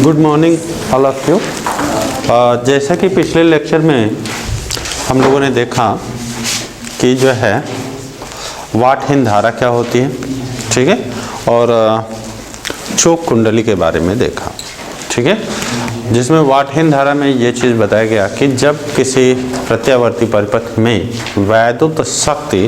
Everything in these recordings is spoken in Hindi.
Good morning all of you. जैसा कि पिछले लेक्चर में हम लोगों ने देखा कि जो है वाटहीन धारा क्या होती है, ठीक है, और चोक कुंडली के बारे में देखा, ठीक है, जिसमें वाटहीन धारा में ये चीज़ बताया गया कि जब किसी प्रत्यावर्ती परिपथ में वैद्युत शक्ति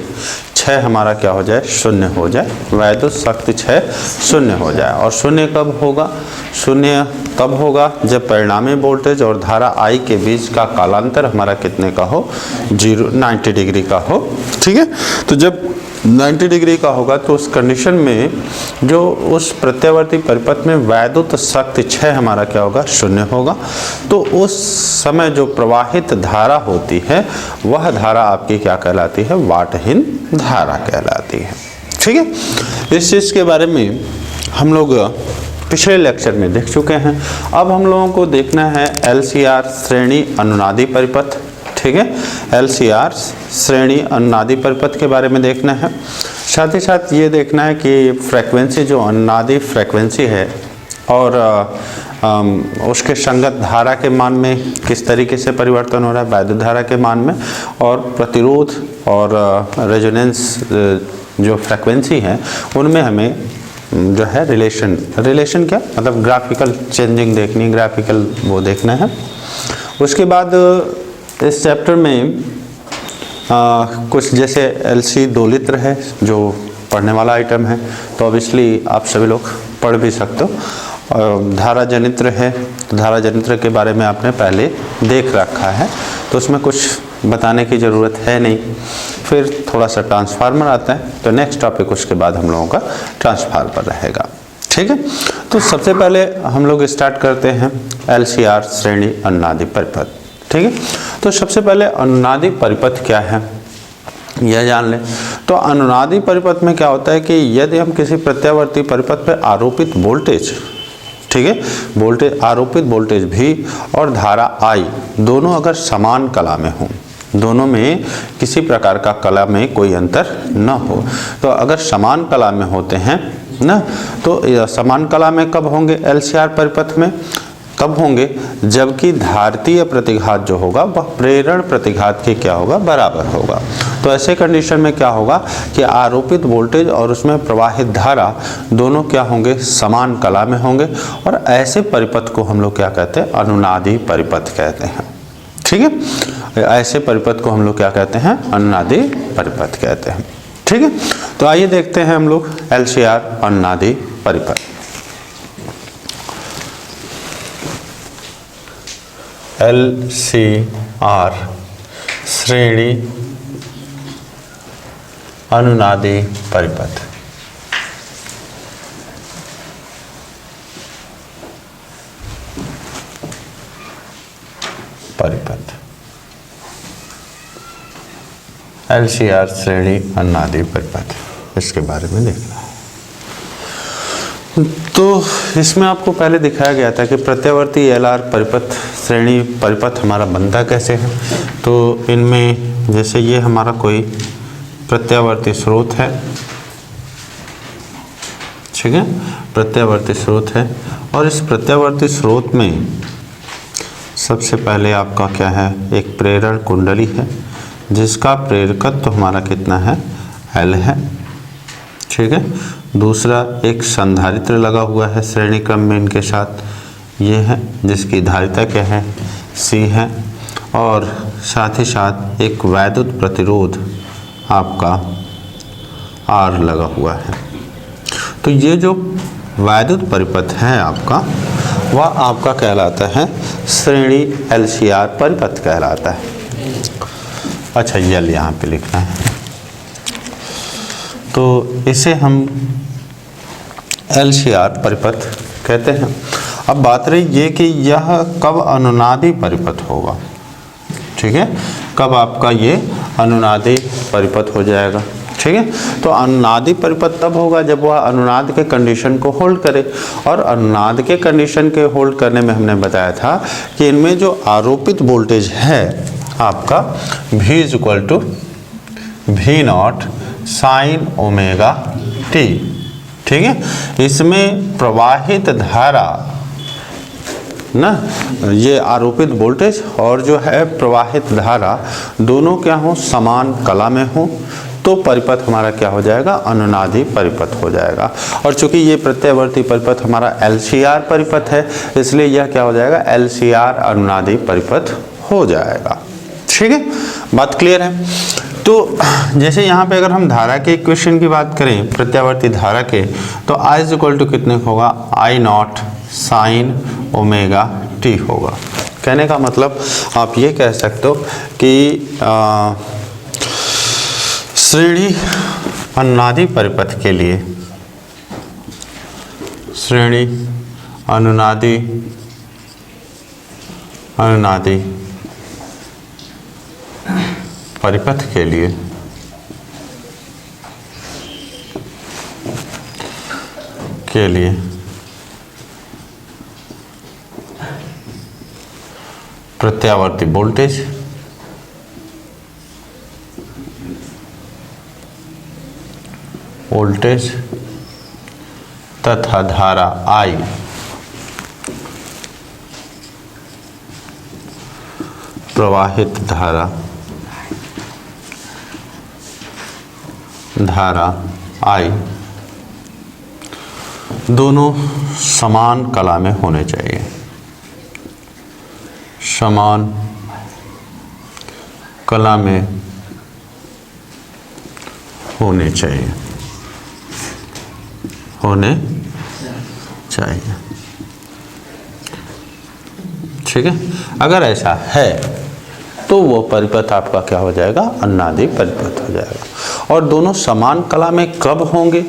क्षय हमारा क्या हो जाए, शून्य हो जाए, वैद्युत शक्ति क्षय शून्य हो जाए। और शून्य कब होगा? शून्य तब होगा जब परिणामी वोल्टेज और धारा I के बीच का कालांतर हमारा कितने का हो, 90 डिग्री का हो, ठीक है। तो जब 90 डिग्री का होगा तो उस कंडीशन में जो उस प्रत्यावर्ती परिपथ में वैद्युत शक्ति क्षय हमारा क्या होगा, शून्य होगा। तो उस समय जो प्रवाहित धारा होती है वह धारा आपकी क्या कहलाती है, वाटहीन धारा कहलाती है, ठीक है। इस चीज़ के बारे में हम लोग पिछले लेक्चर में देख चुके हैं। अब हम लोगों को देखना है LCR श्रेणी अनुनादी परिपथ, ठीक है, LCR श्रेणी अनुनादी परिपथ के बारे में देखना है। साथ ही साथ ये देखना है कि फ्रेक्वेंसी जो अनुनादी फ्रेक्वेंसी है और उसके संगत धारा के मान में किस तरीके से परिवर्तन हो रहा है, वैद्युत धारा के मान में, और प्रतिरोध और रेजोनेंस जो फ्रेक्वेंसी है उनमें हमें जो है रिलेशन क्या मतलब ग्राफिकल चेंजिंग देखनी, ग्राफिकल वो देखना है। उसके बाद इस चैप्टर में कुछ जैसे LC दोलित्र है जो पढ़ने वाला आइटम है, तो ऑब्वियसली आप सभी लोग पढ़ भी सकते हो। धारा जनित्र है, तो धारा जनित्र के बारे में आपने पहले देख रखा है, तो उसमें कुछ बताने की ज़रूरत है नहीं। फिर थोड़ा सा ट्रांसफार्मर आता है, तो नेक्स्ट टॉपिक उसके बाद हम लोगों का ट्रांसफार्मर रहेगा, ठीक है। तो सबसे पहले हम लोग स्टार्ट करते हैं LCR श्रेणी अनुनादी परिपथ, ठीक है। तो सबसे पहले अनुनादी परिपथ क्या है यह जान लें। तो अनुनादी परिपथ में क्या होता है कि यदि हम किसी प्रत्यावर्ती परिपथ पर आरोपित वोल्टेज, ठीक है, वोल्टेज आरोपित वोल्टेज भी और धारा I दोनों अगर समान कला में हों, दोनों में किसी प्रकार का कला में कोई अंतर न हो, तो अगर समान कला में होते हैं ना, तो समान कला में कब होंगे LCR परिपथ में, कब होंगे जबकि धारितीय प्रतिघात जो होगा वह प्रेरण प्रतिघात के क्या होगा, बराबर होगा। तो ऐसे कंडीशन में क्या होगा कि आरोपित वोल्टेज और उसमें प्रवाहित धारा दोनों क्या होंगे, समान कला में होंगे, और ऐसे परिपथ को हम लोग क्या कहते हैं, अनुनादी परिपथ कहते हैं, ठीक है। ऐसे परिपथ को हम लोग क्या कहते हैं, अनुनादी परिपथ कहते हैं, ठीक है। तो आइए देखते हैं हम लोग LCR अनुनादी परिपथ। LCR श्रेणी अनुनादी परिपथ। LCR श्रेणी अनुनादी परिपथ, इसके बारे में देखना है। तो इसमें आपको पहले दिखाया गया था कि प्रत्यावर्ती LR परिपथ श्रेणी परिपथ हमारा बनता कैसे है। तो इनमें जैसे ये हमारा कोई प्रत्यावर्ती स्रोत है, ठीक है, प्रत्यावर्ती स्रोत है, और इस प्रत्यावर्ती स्रोत में सबसे पहले आपका क्या है, एक प्रेरण कुंडली है जिसका प्रेरकत्व तो हमारा कितना है, L है, ठीक है। दूसरा एक संधारित्र लगा हुआ है श्रेणी क्रम में इनके साथ, ये है जिसकी धारिता क्या है, C है, और साथ ही साथ एक वैद्युत प्रतिरोध आपका R लगा हुआ है। तो ये जो वैद्युत परिपथ है आपका, वह आपका कहलाता है श्रेणी LCR परिपथ कहलाता है। अच्छा, यल यहाँ पे लिखना है, तो इसे हम LCR परिपथ कहते हैं। अब बात रही ये कि यह कब अनुनादी परिपथ होगा, ठीक है, कब आपका ये अनुनादी परिपथ हो जाएगा, ठीक है। तो अनुनादी परिपथ तब होगा जब वह अनुनाद के कंडीशन को होल्ड करे, और अनुनाद के कंडीशन के होल्ड करने में हमने बताया था कि इनमें जो आरोपित वोल्टेज है आपका V=V0 sin ओमेगा t, ठीक है। इसमें प्रवाहित धारा ना, ये आरोपित वोल्टेज और जो है प्रवाहित धारा दोनों क्या हो, समान कला में हो, तो परिपथ हमारा क्या हो जाएगा, अनुनादी परिपथ हो जाएगा। और चूंकि ये प्रत्यावर्ती परिपथ हमारा LCR परिपथ है, इसलिए यह क्या हो जाएगा, LCR अनुनादी परिपथ हो जाएगा। ठीक है, बात क्लियर है। तो जैसे यहाँ पे अगर हम धारा के इक्वेशन की बात करें, प्रत्यावर्ती धारा के, तो I इज इक्वल टू कितने होगा, I0 साइन ओमेगा t होगा। कहने का मतलब आप ये कह सकते हो कि श्रेणी अनुनादी परिपथ के लिए, श्रेणी अनुनादी परिपथ के लिए प्रत्यावर्ती वोल्टेज तथा धारा I प्रवाहित धारा I दोनों समान कला में होने चाहिए, समान कला में होने चाहिए, ठीक है। अगर ऐसा है तो वो परिपथ आपका क्या हो जाएगा, अनुनादी परिपथ हो जाएगा। और दोनों समान कला में कब होंगे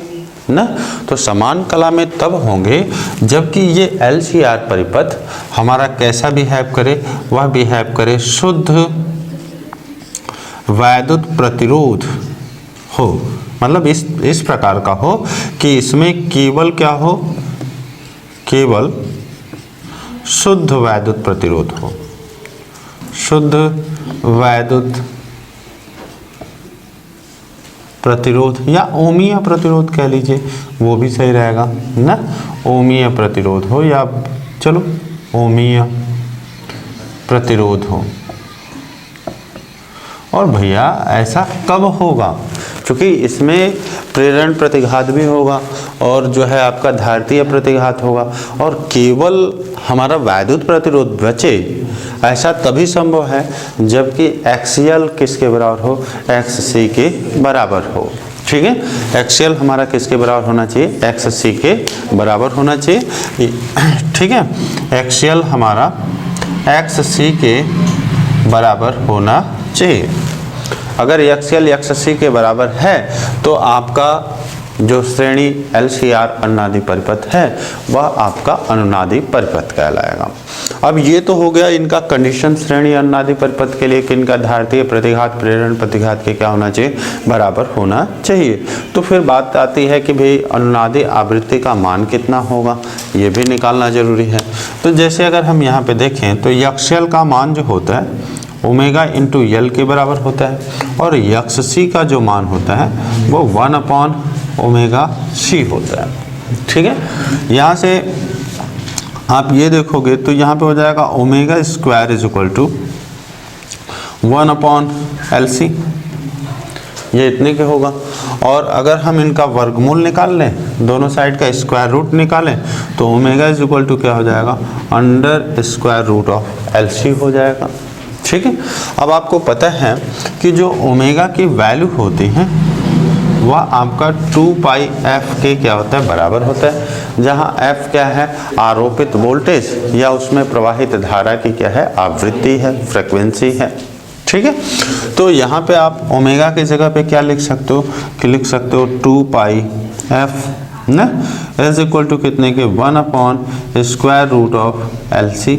ना, तो समान कला में तब होंगे जबकि ये LCR परिपथ हमारा कैसा बिहेव करे, वह बिहेव करे शुद्ध वैद्युत प्रतिरोध हो, मतलब इस प्रकार का हो कि इसमें केवल क्या हो, केवल शुद्ध वैद्युत प्रतिरोध हो, शुद्ध वैद्युत प्रतिरोध या ओमीय प्रतिरोध कह लीजिए, वो भी सही रहेगा ना, ओमीय प्रतिरोध हो या चलो ओमीय प्रतिरोध हो। और भैया ऐसा कब होगा, क्योंकि इसमें प्रेरण प्रतिघात भी होगा और जो है आपका धारितीय प्रतिघात होगा, और केवल हमारा वैद्युत प्रतिरोध बचे, ऐसा तभी संभव है जबकि एक्सियल किसके बराबर हो, XC के बराबर हो। ठीक है, एक्सियल हमारा किसके बराबर होना चाहिए, XC के बराबर होना चाहिए। ठीक है, एक्सियल हमारा XC के बराबर होना चाहिए। अगर एक्सियल XC के बराबर है तो आपका जो श्रेणी LCR अनुनादी परिपथ है वह आपका अनुनादी परिपथ कहलाएगा। अब ये तो हो गया इनका कंडीशन श्रेणी अनुनादी परिपथ के लिए कि इनका धारितीय प्रतिघात प्रेरण प्रतिघात के क्या होना चाहिए, बराबर होना चाहिए। तो फिर बात आती है कि भाई अनुनादी आवृत्ति का मान कितना होगा, ये भी निकालना जरूरी है। तो जैसे अगर हम यहाँ पे देखें तो एक्सियल का मान जो होता है ओमेगा इंटू L के बराबर होता है, और XC का जो मान होता है वो 1/ओमेगा C होता है। ठीक है, यहाँ से आप ये देखोगे तो यहाँ पे हो जाएगा omega square is equal to 1/LC, ये इतने के होगा। और अगर हम इनका वर्गमूल निकाल लें, दोनों साइड का स्क्वायर रूट निकालें, तो ओमेगा इज इक्वल टू क्या हो जाएगा, under square root of LC हो जाएगा। ठीक है, अब आपको पता है कि जो ओमेगा की वैल्यू होती है वह आपका 2πf के क्या होता है, बराबर होता है, जहां f क्या है, आरोपित वोल्टेज या उसमें प्रवाहित धारा की क्या है, आवृत्ति है, फ्रीक्वेंसी है। ठीक है, तो यहाँ पे आप ओमेगा की जगह पे क्या लिख सकते हो, कि लिख सकते हो 2πf ना इज इक्वल टू कितने के, 1/स्क्वायर रूट ऑफ LC।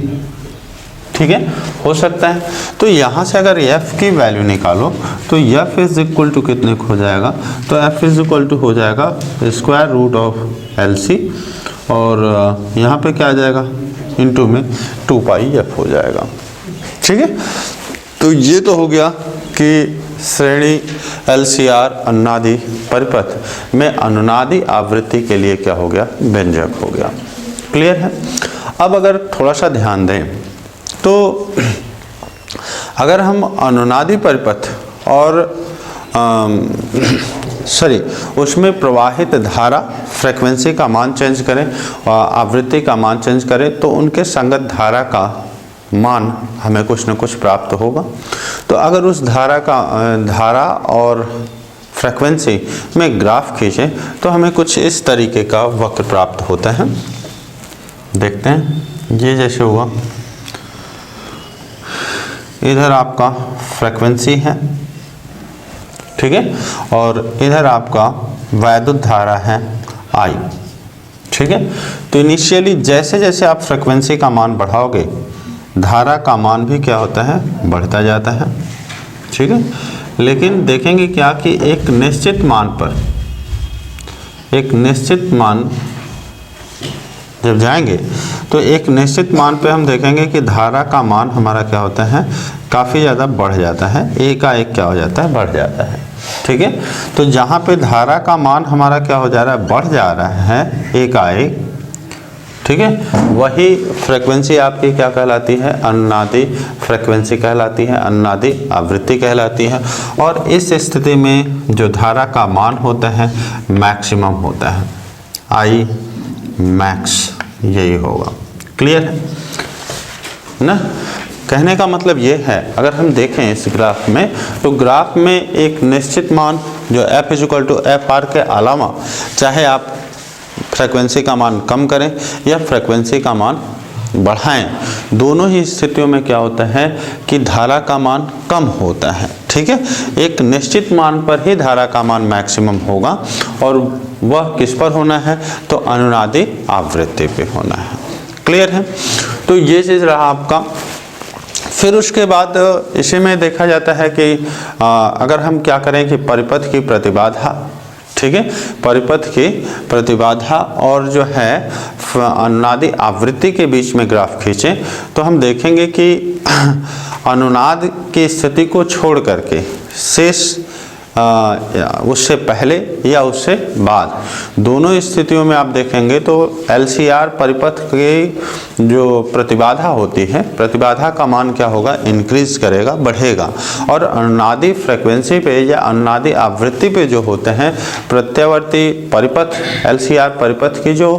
ठीक है, हो सकता है। तो यहाँ से अगर f की वैल्यू निकालो तो f इज इक्वल टू कितने हो जाएगा, तो f इज इक्वल टू हो जाएगा स्क्वायर रूट ऑफ LC, और यहाँ पे क्या आ जाएगा, इनटू में 2πf हो जाएगा। ठीक है, तो ये तो हो गया कि श्रेणी LCR अनुनादी परिपथ में अनुनादी आवृत्ति के लिए क्या हो गया, व्यंजक हो गया। क्लियर है। अब अगर थोड़ा सा ध्यान दें तो अगर हम अनुनादी परिपथ और उसमें प्रवाहित धारा फ्रीक्वेंसी का मान चेंज करें और आवृत्ति का मान चेंज करें तो उनके संगत धारा का मान हमें कुछ न कुछ प्राप्त होगा। तो अगर उस धारा और फ्रीक्वेंसी में ग्राफ खींचें तो हमें कुछ इस तरीके का वक्र प्राप्त होता है। देखते हैं, ये जैसे हुआ, इधर आपका फ्रीक्वेंसी है, ठीक है, और इधर आपका वैद्युत धारा है I, ठीक है। तो इनिशियली जैसे जैसे आप फ्रीक्वेंसी का मान बढ़ाओगे धारा का मान भी क्या होता है, बढ़ता जाता है, ठीक है। लेकिन देखेंगे क्या कि एक निश्चित मान जब जाएंगे तो एक निश्चित मान पे हम देखेंगे कि धारा का मान हमारा क्या होता है, काफ़ी ज़्यादा बढ़ जाता है, एकाएक क्या हो जाता है, बढ़ जाता है, ठीक है। तो जहाँ पे धारा का मान हमारा क्या हो जा रहा है, बढ़ जा रहा है एकाएक, ठीक है, वही फ्रीक्वेंसी आपकी क्या कहलाती है, अनुनादी फ्रीक्वेंसी कहलाती है, अनुनादी आवृत्ति कहलाती है। और इस स्थिति में जो धारा का मान होता है मैक्सिमम होता है, I मैक्स यही होगा। क्लियर है ना? कहने का मतलब ये है, अगर हम देखें इस ग्राफ में तो ग्राफ में एक निश्चित मान जो F = FR के अलावा चाहे आप फ्रीक्वेंसी का मान कम करें या फ्रीक्वेंसी का मान बढ़ाएं, दोनों ही स्थितियों में क्या होता है कि धारा का मान कम होता है, ठीक है। एक निश्चित मान पर ही धारा का मान मैक्सिमम होगा और वह किस पर होना है, तो अनुनादी आवृत्ति पे होना है। क्लियर है? तो ये चीज़ रहा आपका। फिर उसके बाद इसी में देखा जाता है कि अगर हम क्या करें कि परिपथ की प्रतिबाधा, ठीक है, परिपथ की प्रतिबाधा और जो है अनुनादी आवृत्ति के बीच में ग्राफ खींचें तो हम देखेंगे कि अनुनाद की स्थिति को छोड़ करके शेष उससे पहले या उससे बाद दोनों स्थितियों में आप देखेंगे तो LCR परिपथ की जो प्रतिबाधा होती है, प्रतिबाधा का मान क्या होगा, इंक्रीज करेगा, बढ़ेगा। और अनुनादी फ्रीक्वेंसी पे या अनुनादी आवृत्ति पे जो होते हैं प्रत्यावर्ती परिपथ LCR परिपथ की जो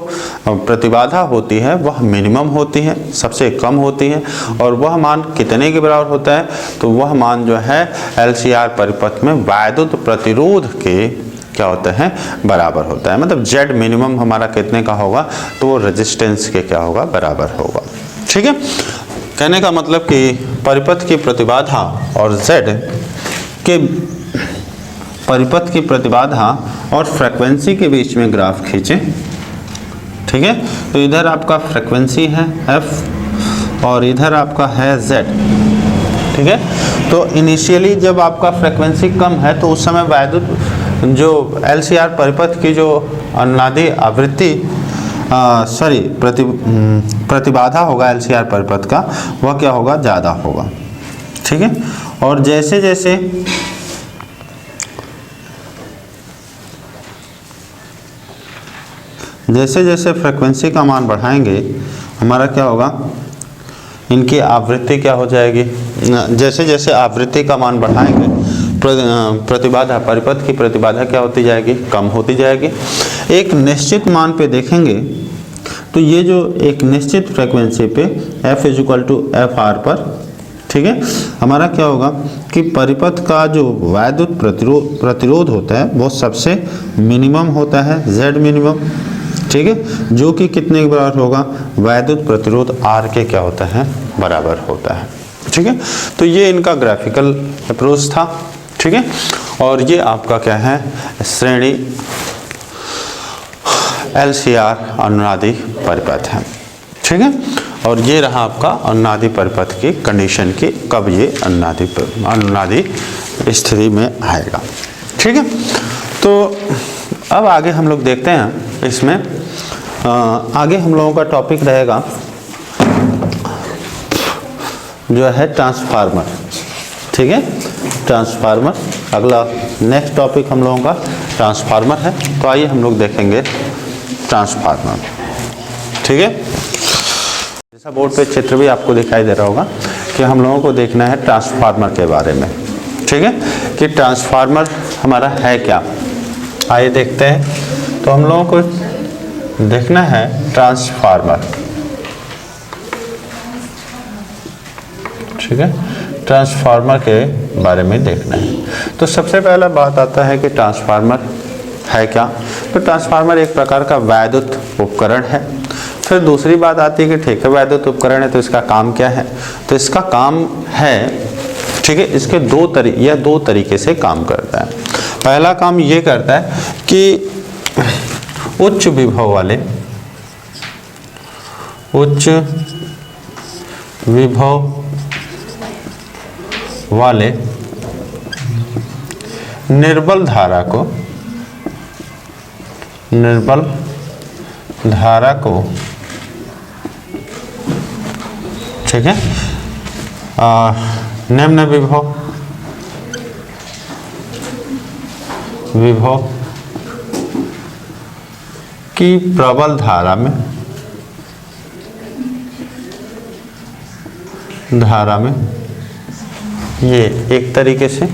प्रतिबाधा होती है वह मिनिमम होती है, सबसे कम होती है। और वह मान कितने के बराबर होता है, तो वह मान जो है LCR परिपथ में वैद्युत प्रतिरोध के क्या होता है, बराबर होता है। मतलब Z मिनिमम हमारा कितने का होगा, तो वो रेजिस्टेंस के क्या होगा, बराबर होगा, ठीक है। कहने का मतलब कि परिपथ की प्रतिबाधा और Z के परिपथ की प्रतिबाधा और फ्रीक्वेंसी के बीच में ग्राफ खींचें, ठीक है। तो इधर आपका फ्रीक्वेंसी है F और इधर आपका है Z, ठीक है। तो इनिशियली जब आपका फ्रीक्वेंसी कम है तो उस समय वैद्युत जो LCR परिपथ की जो अनुनादी आवृत्ति प्रतिबाधा होगा LCR परिपथ का, वह क्या होगा, ज़्यादा होगा, ठीक है। और जैसे जैसे फ्रीक्वेंसी का मान बढ़ाएंगे हमारा क्या होगा, इनकी आवृत्ति क्या हो जाएगी, जैसे जैसे आवृत्ति का मान बढ़ाएंगे प्रतिबाधा, परिपथ की प्रतिबाधा क्या होती जाएगी, कम होती जाएगी। एक निश्चित मान पे देखेंगे तो ये जो एक निश्चित फ्रीक्वेंसी पे F = FR पर, ठीक है, हमारा क्या होगा कि परिपथ का जो वैद्युत प्रतिरोध होता है वो सबसे मिनिमम होता है, Z मिनिमम, ठीक है, जो कि कितने के बराबर होगा, वैद्युत प्रतिरोध R के क्या होता है, बराबर होता है, ठीक है। तो ये इनका ग्राफिकल अप्रोच था, ठीक है। और ये आपका क्या है, श्रेणी LCR अनुनादी परिपथ है, ठीक है। और ये रहा आपका अनुनादी परिपथ की कंडीशन की कब ये अनुनादी स्थिति में आएगा, ठीक है। तो अब आगे हम लोग देखते हैं, इसमें आगे हम लोगों का टॉपिक रहेगा जो है ट्रांसफार्मर, ठीक है, ट्रांसफार्मर। अगला नेक्स्ट टॉपिक हम लोगों का ट्रांसफार्मर है। तो आइए हम लोग देखेंगे ट्रांसफार्मर, ठीक है। ऐसा बोर्ड पे चित्र भी आपको दिखाई दे रहा होगा कि हम लोगों को देखना है ट्रांसफार्मर के बारे में, ठीक है, कि ट्रांसफार्मर हमारा है क्या। आइए देखते हैं। तो हम लोगों को देखना है ट्रांसफार्मर, ठीक है, ट्रांसफार्मर के बारे में देखना है। तो सबसे पहला बात आता है कि ट्रांसफार्मर है क्या। तो ट्रांसफार्मर एक प्रकार का वैद्युत उपकरण है। फिर दूसरी बात आती है कि ठीक है वैद्युत उपकरण है तो इसका काम क्या है। तो इसका काम है, ठीक है, इसके दो तरीके से काम करता है। पहला काम ये करता है कि उच्च विभव वाले निर्बल धारा को ठीक है निम्न विभव की प्रबल धारा में ये एक तरीके से।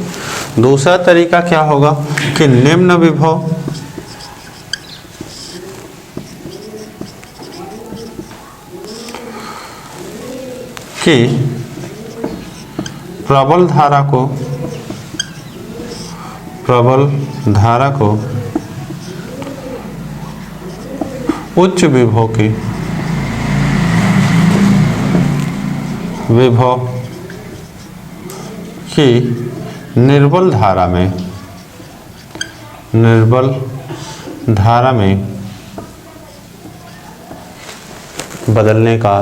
दूसरा तरीका क्या होगा कि निम्न विभव की प्रबल धारा को उच्च विभव की निर्बल धारा में बदलने का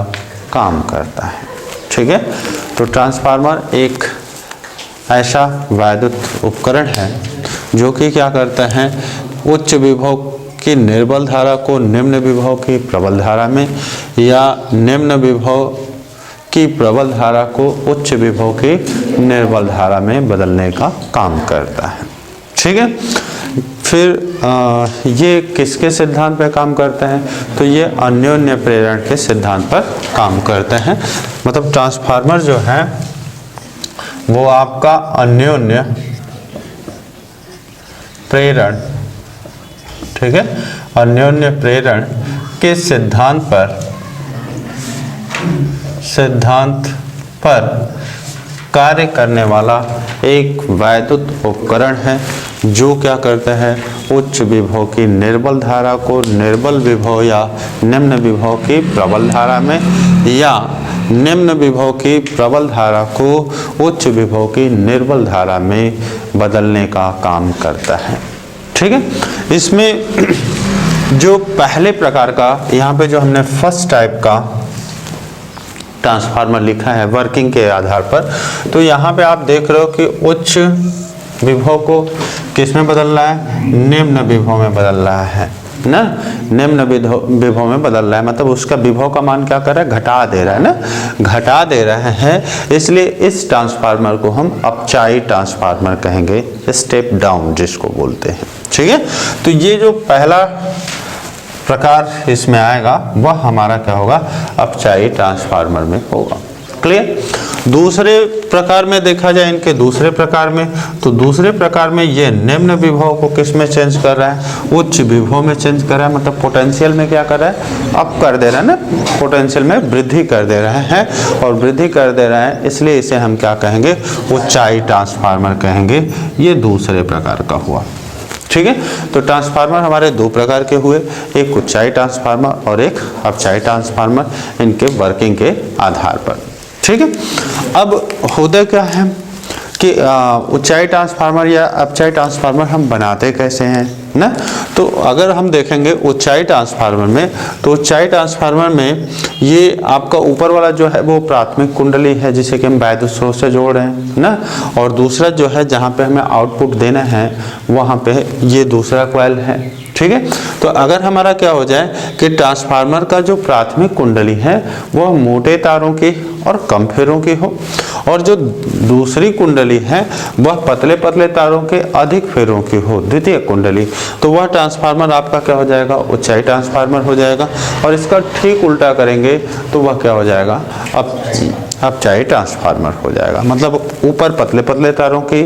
काम करता है, ठीक है। तो ट्रांसफार्मर एक ऐसा वैद्युत उपकरण है जो कि क्या करता है, उच्च विभव की निर्बल धारा को निम्न विभव की प्रबल धारा में या निम्न विभव की प्रबल धारा को उच्च विभव की निर्बल धारा में बदलने का काम करता है, ठीक है। फिर ये किसके सिद्धांत पर काम करते हैं, तो ये अन्योन्य प्रेरण के सिद्धांत पर काम करते हैं। मतलब ट्रांसफार्मर जो है वो आपका अन्योन्य प्रेरण, ठीक है, अन्योन्य प्रेरण के सिद्धांत पर कार्य करने वाला एक वैद्युत उपकरण है जो क्या करता है, उच्च विभव की निर्बल धारा को निर्बल विभव या निम्न विभव की प्रबल धारा में या निम्न विभव की प्रबल धारा को उच्च विभव की निर्बल धारा में बदलने का काम करता है, ठीक है। इसमें जो पहले प्रकार का यहाँ पे जो हमने फर्स्ट टाइप का ट्रांसफार्मर लिखा है वर्किंग के आधार पर, तो यहाँ पे आप देख रहे हो कि उच्च विभव को किस में बदल रहा है, निम्न विभव में बदल रहा है ना, निम्न विभव में बदल रहा है। मतलब उसका विभव का मान क्या कर रहा है, घटा दे रहा है ना, घटा दे रहे हैं। इसलिए इस ट्रांसफार्मर को हम अपचाई ट्रांसफार्मर कहेंगे, स्टेप डाउन जिसको बोलते हैं, ठीक है। तो ये जो पहला प्रकार इसमें आएगा वह हमारा क्या होगा, अपचाई ट्रांसफार्मर में होगा, क्लियर। दूसरे प्रकार में देखा जाए, इनके दूसरे प्रकार में, तो दूसरे प्रकार में ये निम्न विभव को किस में चेंज कर रहा है, उच्च विभव में चेंज कर रहा है। मतलब पोटेंशियल में क्या कर रहा है, अप कर दे रहा है ना, पोटेंशियल में वृद्धि कर दे रहा है और वृद्धि कर दे रहा है, इसलिए इसे हम क्या कहेंगे, उच्चाई ट्रांसफार्मर कहेंगे। ये दूसरे प्रकार का हुआ, ठीक है। तो ट्रांसफार्मर हमारे दो प्रकार के हुए, एक उच्चाई ट्रांसफार्मर और एक अपचाई ट्रांसफार्मर, इनके वर्किंग के आधार पर, ठीक है। अब होता क्या है कि उच्चाई ट्रांसफार्मर या अपचाई ट्रांसफार्मर हम बनाते कैसे हैं ना। तो अगर हम देखेंगे उच्चाई ट्रांसफार्मर में, तो उच्चाई ट्रांसफार्मर में ये आपका ऊपर वाला जो है वो प्राथमिक कुंडली है जिसे कि हम वैद्युत स्रोत से जोड़ रहे हैं ना, और दूसरा जो है जहाँ पे हमें आउटपुट देना है वहाँ पे ये दूसरा कॉइल है, ठीक है। तो अगर हमारा क्या हो जाए कि ट्रांसफार्मर का जो प्राथमिक कुंडली है वह मोटे तारों की और कम फेरों की हो, और जो दूसरी कुंडली है वह पतले पतले तारों के अधिक फेरों की हो, द्वितीय कुंडली, तो वह ट्रांसफार्मर आपका क्या हो जाएगा, ऊंचाई ट्रांसफार्मर हो जाएगा। और इसका ठीक उल्टा करेंगे तो वह क्या हो जाएगा, अपचाई ट्रांसफार्मर हो जाएगा। मतलब ऊपर पतले पतले तारों की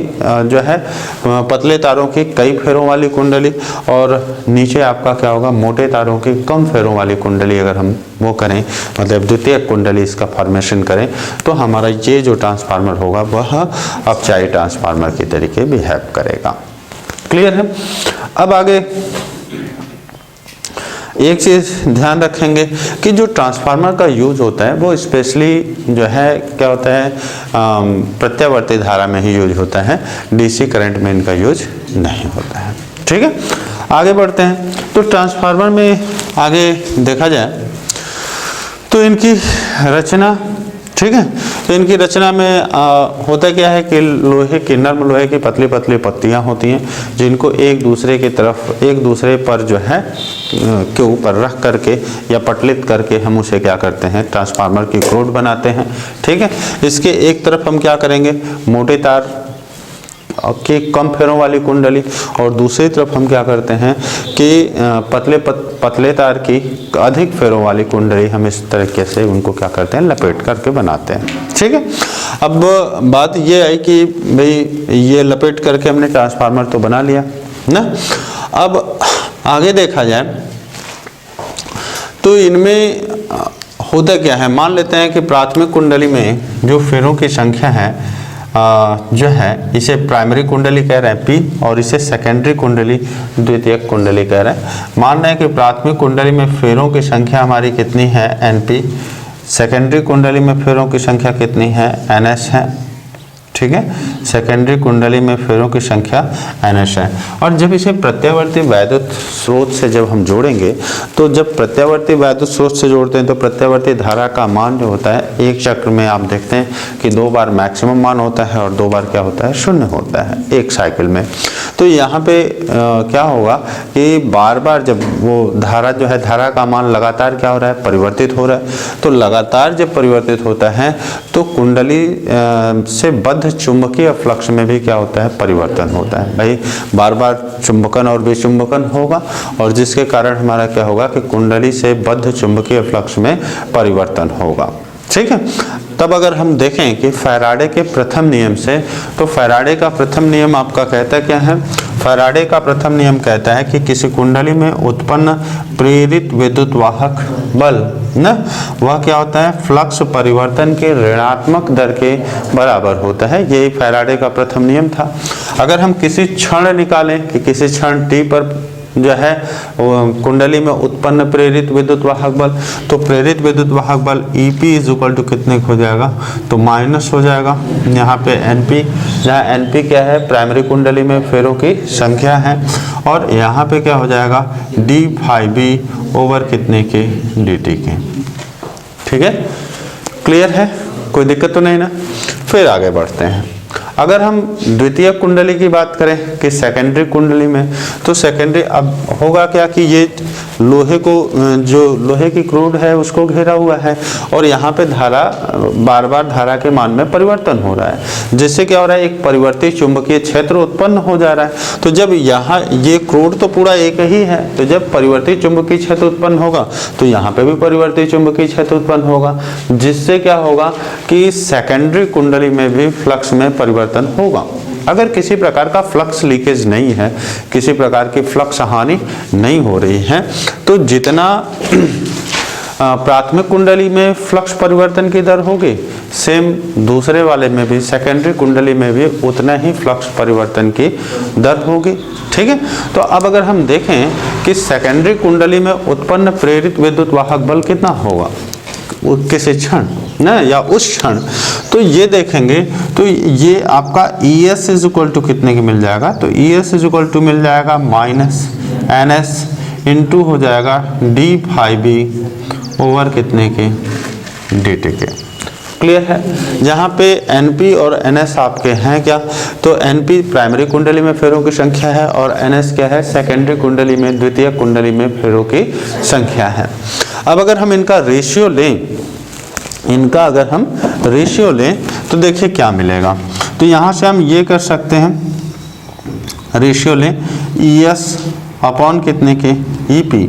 जो है पतले तारों की कई फेरों वाली कुंडली, और नीचे आपका क्या होगा, मोटे तारों की कम फेरों वाली कुंडली। अगर हम वो करें, मतलब द्वितीय कुंडली इसका फॉर्मेशन करें, तो हमारा ये जो ट्रांसफार्मर होगा वह अपचाई ट्रांसफार्मर के तरीके बिहेव करेगा। क्लियर है। अब आगे एक चीज़ ध्यान रखेंगे कि जो ट्रांसफार्मर का यूज होता है वो स्पेशली जो है क्या होता है, प्रत्यावर्ती धारा में ही यूज होता है, डीसी करंट में इनका यूज नहीं होता है। ठीक है, आगे बढ़ते हैं। तो ट्रांसफार्मर में आगे देखा जाए तो इनकी रचना, ठीक है, तो इनकी रचना में होता क्या है कि लोहे की, नर्म लोहे की पतली पतली पत्तियां होती हैं, जिनको एक दूसरे की तरफ, एक दूसरे पर जो है के ऊपर रख करके या पटलित करके हम उसे क्या करते हैं, ट्रांसफार्मर की क्रोड बनाते हैं। ठीक है, इसके एक तरफ हम क्या करेंगे, मोटे तार की कम फेरों वाली कुंडली, और दूसरी तरफ हम क्या करते हैं कि पतले तार की अधिक फेरों वाली कुंडली, हम इस तरीके से उनको क्या करते हैं, लपेट करके बनाते हैं। ठीक है, अब बात ये आई कि भाई ये लपेट करके हमने ट्रांसफार्मर तो बना लिया ना। अब आगे देखा जाए तो इनमें होता क्या है, मान लेते हैं कि प्राथमिक कुंडली में जो फेरों की संख्या है जो है, इसे प्राइमरी कुंडली कह रहे हैं P, और इसे सेकेंडरी कुंडली, द्वितीयक कुंडली कह रहे हैं। मान रहे हैं कि प्राथमिक कुंडली में फेरों की संख्या हमारी कितनी है, NP, सेकेंडरी कुंडली में फेरों की संख्या कितनी है, NS है। ठीक है, सेकेंडरी कुंडली में फेरों की संख्या NS है। और जब इसे प्रत्यावर्ती वैद्युत स्रोत से जब हम जोड़ेंगे, तो जब प्रत्यावर्ती वैद्युत स्रोत से जोड़ते हैं तो प्रत्यावर्ती धारा का मान जो होता है, एक चक्र में आप देखते हैं कि 2 बार मैक्सिमम मान होता है और 2 बार क्या होता है, शून्य होता है एक साइकिल में। तो यहाँ पे क्या होगा कि बार बार जब वो धारा जो है, धारा का मान लगातार क्या हो रहा है, परिवर्तित हो रहा है। तो लगातार जब परिवर्तित होता है तो कुंडली से बद्ध चुंबकीय फ्लक्स में भी क्या होता है, परिवर्तन होता है। भाई बार बार चुंबकन और विचुंबकन होगा, और जिसके कारण हमारा क्या होगा कि कुंडली से बद्ध चुंबकीय फ्लक्स में परिवर्तन होगा। ठीक है, तब अगर हम देखें कि फैराडे के प्रथम नियम से, तो फैराडे का प्रथम नियम आपका कहता क्या है, फैराडे का प्रथम नियम कहता है कि किसी कुंडली में उत्पन्न प्रेरित विद्युत वाहक बल ना, वह क्या होता है, फ्लक्स परिवर्तन के ऋणात्मक दर के बराबर होता है। यही फैराडे का प्रथम नियम था। अगर हम किसी क्षण निकालें कि किसी क्षण t पर जो है कुंडली में उत्पन्न प्रेरित विद्युत वाहक बल, तो प्रेरित विद्युत वाहक बल EP इक्वल टू कितने हो जाएगा, तो माइनस हो जाएगा यहाँ पे NP, जहाँ NP क्या है, प्राइमरी कुंडली में फेरों की संख्या है, और यहाँ पे क्या हो जाएगा, d∅B ओवर कितने के, dt के। ठीक है, क्लियर है, कोई दिक्कत तो नहीं ना। फिर आगे बढ़ते हैं। अगर हम द्वितीय कुंडली की बात करें कि सेकेंडरी कुंडली में, तो सेकेंडरी अब होगा क्या कि ये लोहे को, जो लोहे की क्रूड है उसको घेरा हुआ है, और यहाँ पे धारा बार बार धारा के मान में परिवर्तन हो रहा है, जिससे क्या हो रहा है, एक परिवर्ती चुंबकीय क्षेत्र उत्पन्न हो जा रहा है। तो जब यहाँ ये क्रूड तो पूरा एक ही है, तो जब परिवर्ती चुंबकीय क्षेत्र उत्पन्न होगा तो यहाँ पे भी परिवर्ती चुंबकीय क्षेत्र उत्पन्न होगा, जिससे क्या होगा कि सेकेंडरी कुंडली में भी फ्लक्स में परिवर्तन होगा। अगर किसी प्रकार का फ्लक्स लीकेज नहीं है, किसी प्रकार की फ्लक्स हानि नहीं हो रही है, तो जितना प्राथमिक कुंडली में फ्लक्स परिवर्तन की दर होगी, सेम दूसरे वाले में भी, सेकेंडरी कुंडली में भी उतना ही फ्लक्स परिवर्तन की दर होगी। ठीक है, तो अब अगर हम देखें कि सेकेंडरी कुंडली में उत्पन्न प्रेरित विद्युत वाहक बल कितना होगा किसी क्षण ना, या उस क्षण, तो ये देखेंगे तो ये आपका ES इज इक्वल टू कितने की मिल जाएगा, तो ES इज इक्वल टू मिल जाएगा माइनस NS इंटू हो जाएगा d∅B ओवर कितने के, dt के। क्लियर है। जहाँ पे NP और NS आपके हैं क्या, तो NP प्राइमरी कुंडली में फेरों की संख्या है और NS क्या है, सेकेंडरी कुंडली में, द्वितीय कुंडली में फेरों की संख्या है। अब अगर हम इनका रेशियो लें, अगर हम रेशियो लें तो देखिए क्या मिलेगा। तो यहाँ से हम ये कर सकते हैं, रेशियो लें ES अपॉन कितने के EP,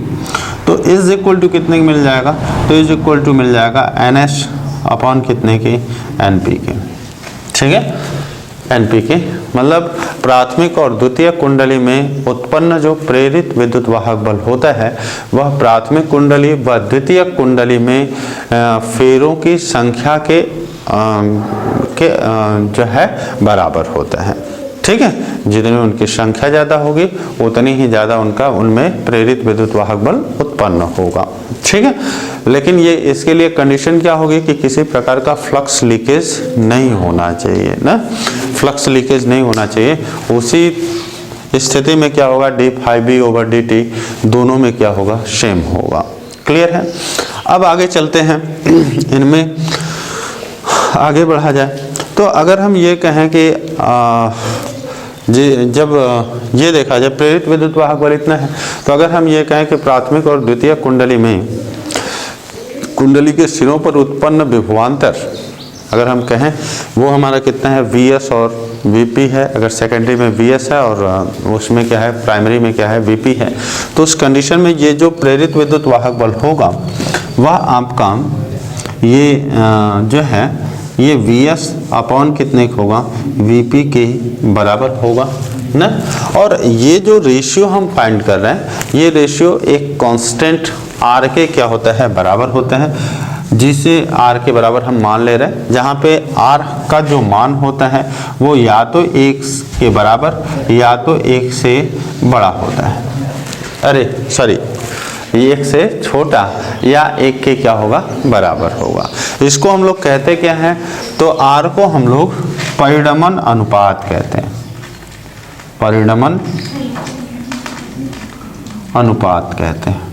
तो इज इक्वल टू कितने के मिल जाएगा, तो इज इक्वल टू मिल जाएगा NS अपॉन कितने के NP के। ठीक है, NP के मतलब प्राथमिक और द्वितीय कुंडली में उत्पन्न जो प्रेरित विद्युत वाहक बल होता है वह प्राथमिक कुंडली व द्वितीय कुंडली में फेरों की संख्या के जो है बराबर होता है। ठीक है, जितनी उनकी संख्या ज़्यादा होगी उतनी ही ज़्यादा उनमें प्रेरित विद्युत वाहक बल उत्पन्न होगा। ठीक है, लेकिन ये इसके लिए कंडीशन क्या होगी कि किसी प्रकार का फ्लक्स लीकेज नहीं होना चाहिए ना, फ्लक्स लीकेज नहीं होना चाहिए। उसी स्थिति में क्या होगा, d∅b/dt दोनों में क्या होगा, सेम होगा। क्लियर है। अब आगे चलते हैं, इनमें आगे बढ़ा जाए तो अगर हम ये कहें कि जब ये देखा जाए प्रेरित विद्युत वाहक बल इतना है, तो अगर हम ये कहें कि प्राथमिक और द्वितीय कुंडली में कुंडली के सिरों पर उत्पन्न विभवांतर अगर हम कहें वो हमारा कितना है, VS और VP है। अगर सेकेंडरी में VS है और उसमें क्या है, प्राइमरी में क्या है, VP है, तो उस कंडीशन में ये जो प्रेरित विद्युत वाहक बल होगा वह आपका ये जो है ये VS अपॉन कितने का होगा, VP के बराबर होगा ना। और ये जो रेशियो हम फाइंड कर रहे हैं, ये रेशियो एक कांस्टेंट R के क्या होता है, बराबर होता है, जिसे R के बराबर हम मान ले रहे हैं, जहाँ पे R का जो मान होता है वो या तो 1 के बराबर या तो 1 से बड़ा होता है, अरे सॉरी 1 से छोटा या 1 के क्या होगा, बराबर होगा। इसको हम लोग कहते क्या हैं, तो R को हम लोग परिणमन अनुपात कहते हैं, परिणमन अनुपात कहते हैं।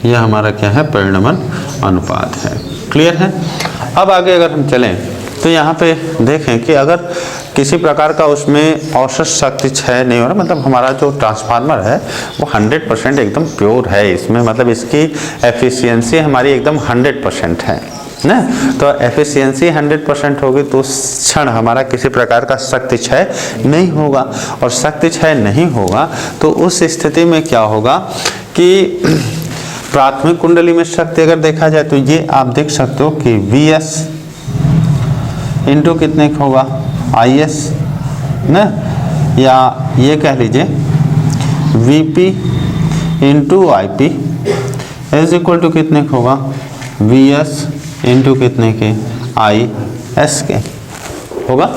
यह हमारा क्या है, परिणमन अनुपात है। क्लियर है। अब आगे अगर हम चलें तो यहाँ पे देखें कि अगर किसी प्रकार का उसमें औसत शक्ति क्षय नहीं हो रहा, मतलब हमारा जो ट्रांसफार्मर है वो 100% एकदम प्योर है, इसमें मतलब इसकी एफिशिएंसी हमारी एकदम 100% है ना। तो एफिशिएंसी 100% होगी तो उस क्षण हमारा किसी प्रकार का शक्ति क्षय नहीं होगा, और शक्ति क्षय नहीं होगा तो उस स्थिति में क्या होगा कि प्राथमिक कुंडली में शक्ति अगर देखा जाए तो ये आप देख सकते हो कि VS इंटू कितने का होगा, IS ना, या ये कह लीजिए VP into IP is equal to कितने का होगा, VS इंटू कितने के, IS के होगा।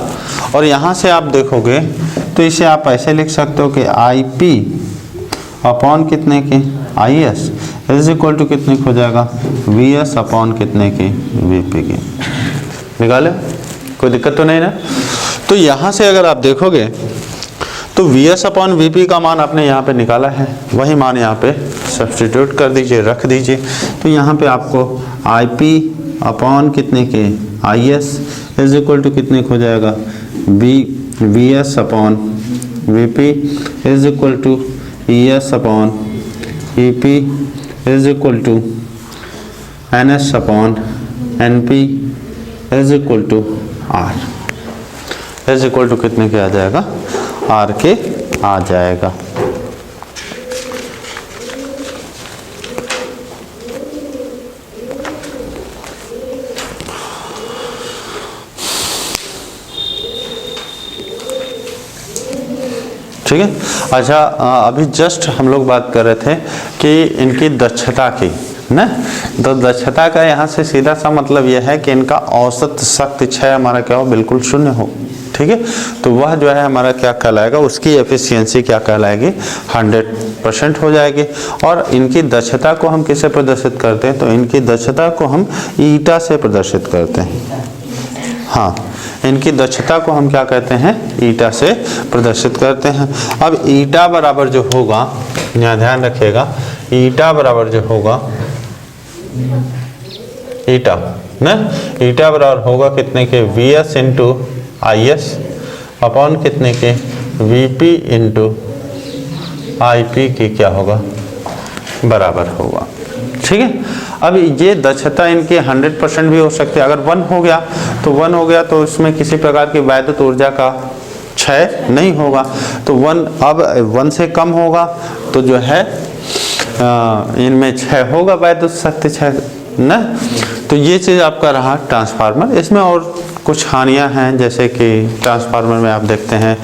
और यहाँ से आप देखोगे तो इसे आप ऐसे लिख सकते हो कि IP अपॉन कितने के, IS इज इक्वल टू कितने हो जाएगा, VS अपॉन कितने के, VP के। निकाले, कोई दिक्कत तो नहीं ना। तो यहाँ से अगर आप देखोगे तो VS अपॉन VP का मान आपने यहाँ पे निकाला है, वही मान यहाँ पे सब्स्टिट्यूट कर दीजिए, रख दीजिए। तो यहाँ पे आपको IP अपॉन कितने के, IS इज इक्वल टू कितने हो जाएगा, VS upon VP is equal to ES upon EP is equal to NS upon NP is equal to R is equal to कितने के आ जाएगा, R के आ जाएगा। ठीक है। अच्छा, अभी जस्ट हम लोग बात कर रहे थे कि इनकी दक्षता की ना, तो दक्षता का यहाँ से सीधा सा मतलब यह है कि इनका औसत शक्ति क्षय हमारा क्या हो, बिल्कुल शून्य हो। ठीक है, तो वह जो है हमारा क्या कहलाएगा, उसकी एफिशिएंसी क्या कहलाएगी, 100% हो जाएगी। और इनकी दक्षता को हम किससे प्रदर्शित करते हैं, तो इनकी दक्षता को हम ईटा से प्रदर्शित करते हैं। हाँ, इनकी दक्षता को हम क्या कहते हैं, ईटा से प्रदर्शित करते हैं। अब ईटा बराबर जो होगा, यहाँ ध्यान रखिएगा, ईटा बराबर जो होगा ईटा ना, ईटा बराबर होगा कितने के VS इंटू IS अपॉन कितने के VP इंटू IP की क्या होगा बराबर होगा। ठीक है, अब ये दक्षता इनकी 100% भी हो सकती है। अगर 1 हो गया तो 1 हो गया तो इसमें किसी प्रकार की वैद्युत ऊर्जा का क्षय नहीं होगा। तो 1 अब 1 से कम होगा तो जो है इनमें क्षय होगा, वैद्युत शक्ति क्षय ना। तो ये चीज़ आपका रहा ट्रांसफार्मर। इसमें और कुछ हानियां हैं, जैसे कि ट्रांसफार्मर में आप देखते हैं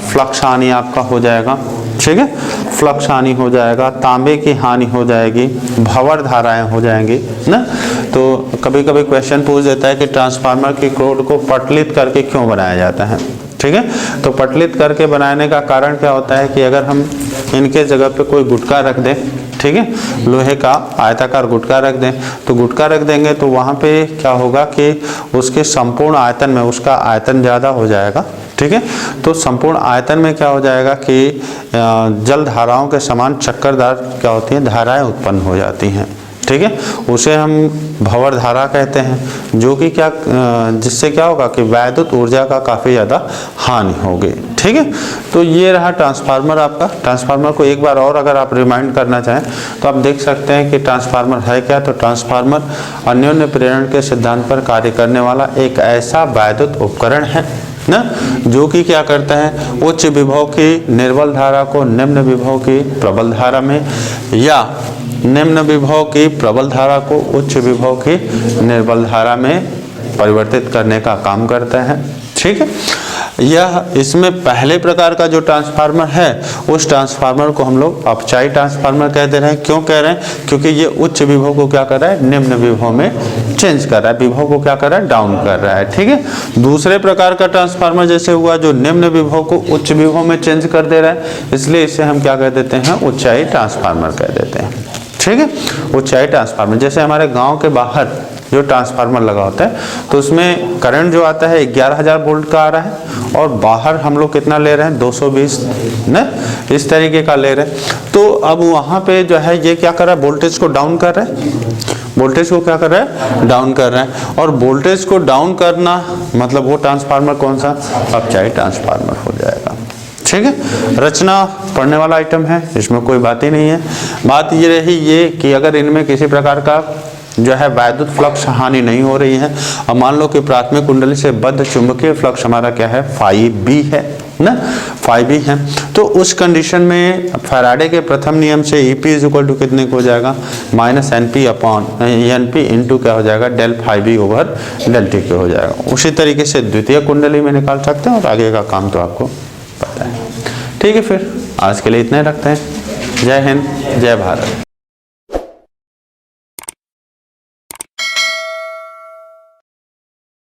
फ्लक्स हानि आपका हो जाएगा। ठीक है, फ्लक्स हानि हो जाएगा, तांबे की हानि हो जाएगी, भंवर धाराएं हो जाएंगी ना। तो कभी कभी क्वेश्चन पूछ देता है कि ट्रांसफार्मर की कोड को पटलित करके क्यों बनाया जाता है। ठीक है, तो पटलित करके बनाने का कारण क्या होता है कि अगर हम इनके जगह पे कोई गुटका रख दें, ठीक है, लोहे का आयताकार गुटका रख दें, तो गुटका रख देंगे तो वहाँ पे क्या होगा कि उसके संपूर्ण आयतन में उसका आयतन ज़्यादा हो जाएगा। ठीक है, तो संपूर्ण आयतन में क्या हो जाएगा कि जल धाराओं के समान चक्करदार क्या होती हैं धाराएं उत्पन्न हो जाती हैं। ठीक है, उसे हम भंवर धारा कहते हैं, जो कि क्या जिससे क्या होगा कि वैद्युत ऊर्जा का काफ़ी ज़्यादा हानि होगी। ठीक है, तो ये रहा ट्रांसफार्मर आपका। ट्रांसफार्मर को एक बार और अगर आप रिमाइंड करना चाहें तो आप देख सकते हैं कि ट्रांसफार्मर है क्या। तो ट्रांसफार्मर अन्योन्य प्रेरण के सिद्धांत पर कार्य करने वाला एक ऐसा वैद्युत उपकरण है ना, जो कि क्या करता है उच्च विभव की निर्बल धारा को निम्न विभव की प्रबल धारा में या निम्न विभव की प्रबल धारा को उच्च विभव की निर्बल धारा में परिवर्तित करने का काम करता है। ठीक है, यह इसमें पहले प्रकार का जो ट्रांसफार्मर है उस ट्रांसफार्मर को हम लोग अपचायी ट्रांसफार्मर कह दे रहे हैं। क्यों कह रहे हैं? क्योंकि ये उच्च विभव को क्या कर रहा है निम्न विभव में चेंज कर रहा है, विभव को क्या कर रहा है डाउन कर रहा है। ठीक है, दूसरे प्रकार का ट्रांसफार्मर जैसे हुआ जो निम्न विभव को उच्च विभव में चेंज कर दे रहा है, इसलिए इसे हम क्या कह देते हैं उच्चाई ट्रांसफार्मर कह देते हैं। ठीक है, उच्चाई ट्रांसफार्मर जैसे हमारे गाँव के बाहर जो ट्रांसफार्मर लगा होता है तो उसमें करंट जो आता है 11,000 वोल्ट का आ रहा है और बाहर हम लोग कितना ले रहे हैं 220 न, इस तरीके का ले रहे हैं। तो अब वहाँ पे जो है ये क्या कर रहा है वोल्टेज को डाउन कर रहा है, वोल्टेज को क्या कर रहा है डाउन कर रहा है। और वोल्टेज को डाउन करना मतलब वो ट्रांसफार्मर कौन सा अपचायी ट्रांसफार्मर हो जाएगा। ठीक है, रचना पढ़ने वाला आइटम है, इसमें कोई बात ही नहीं है। बात ये रही ये कि अगर इनमें किसी प्रकार का जो है वैद्युत फ्लक्स हानि नहीं हो रही है, अब मान लो कि प्राथमिक कुंडली से बद्ध चुंबकीय फ्लक्स हमारा क्या है φB है ना, φB है, तो उस कंडीशन में फैराडे के प्रथम नियम से EP इक्वल टू कितने को हो जाएगा -NP अपॉन NP इंटू क्या हो जाएगा del φB over del T के हो जाएगा। उसी तरीके से द्वितीय कुंडली में निकाल सकते हैं और आगे का काम तो आपको पता है। ठीक है, फिर आज के लिए इतना ही रखते हैं। जय हिंद, जय भारत।